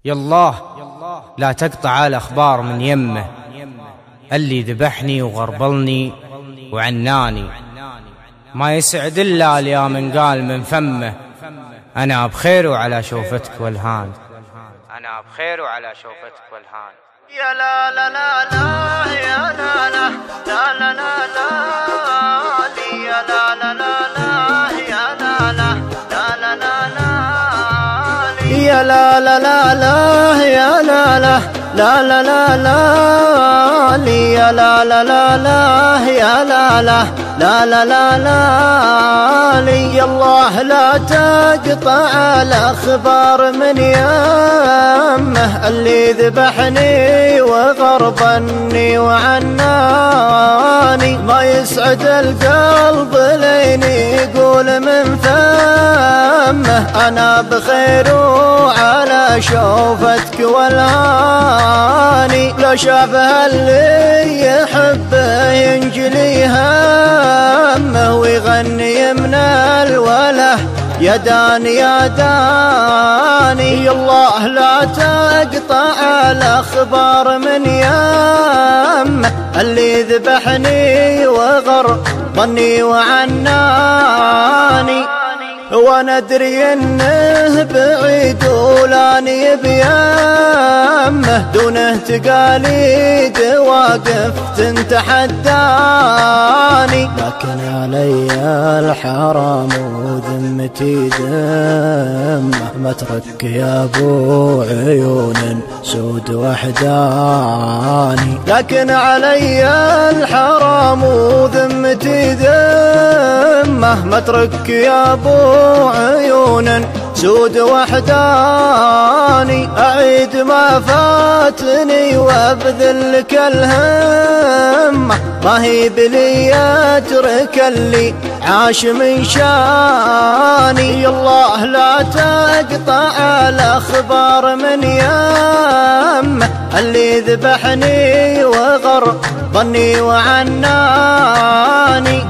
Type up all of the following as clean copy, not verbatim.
يالله لا تقطع الأخبار من يمه، اللي ذبحني وغربلني وعناني، ما يسعد إلا يا من قال من فمه أنا بخير وعلى شوفتك والهان، أنا بخير وعلى شوفتك والهان. يا لا لا لا لا يا لا لا لا لا لا لا يا لا لا لا لا يا لا لا لا لا لا لا يا لا لا لا لا يا لا لا لا لا لا لا يا لا لا لا لا يا لا لا لا لا لا لا يا الله لا تقطع الأخبار من يمه، اللي ذبحني وغربني وعناني، ما يسعد القلب لين يقول من فمه أنا بخير وعلى شوفتك والهاني. لو شافها اللي يحبه ينجلي همه ويغني من الوله يا داني يا داني. الله لا تقطع الأخبار من يمه، اللي ذبحني وغربني وعناني، وانا ادري انه بعيد ولاني بيمه، دونه تقاليد واقف تتحداني، لكن علي الحرام وذمتي ذمه، مترك يا ابو عيون سود وحداني، لكن علي الحرام وذمتي ذمه، مترك يا ابو عيون سود وحداني. أعيد ما فاتني وابذل لك الهمة، ما هي بلي أترك اللي عاش من شاني. الله لا تقطع الأخبار من يمه، اللي ذبحني وغربني وعناني،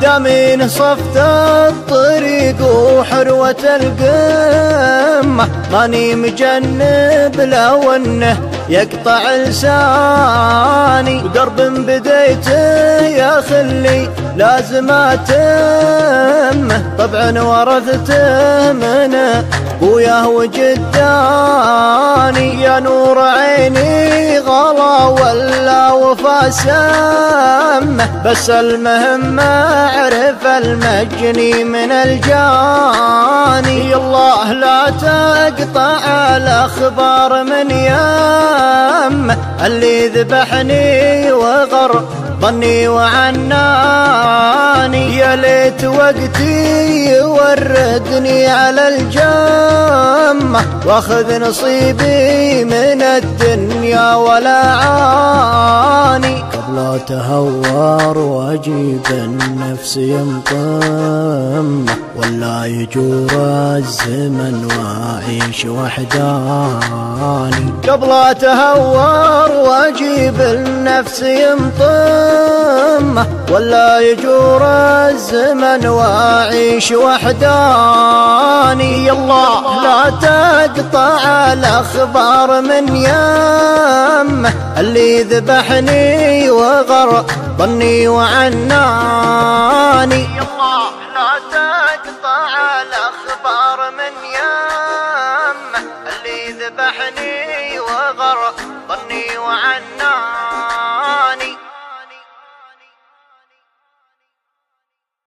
دامين صفت الطريق وحروة القمة، ماني مجنب لو انه يقطع لساني، ودرب بديته يا خلي لازم اتمه، طبعا ورثته من ابوياه وجداني، يا نور عيني غلا ولا وفا سمه، بس المهم اعرف المجني من الجاني. الله لا تقطع الأخبار من يمه، اللي ذبحني وغربني وعناني، يا ليت وقتي يوردني على الجمة، واخذ نصيبي من الدنيا ولا عاني، قبل تهور واجيب النفس ينطمه، ولا يجور الزمن واعيش وحداني، قبل تهور واجيب النفس ينطمه، ولا يجور الزمن واعيش وحداني. الله لا تقطع الأخبار من يمه، اللي ذبحني وغربني وعناني، الله لا تقطع الأخبار من يمه، اللي ذبحني وغربني وعناني.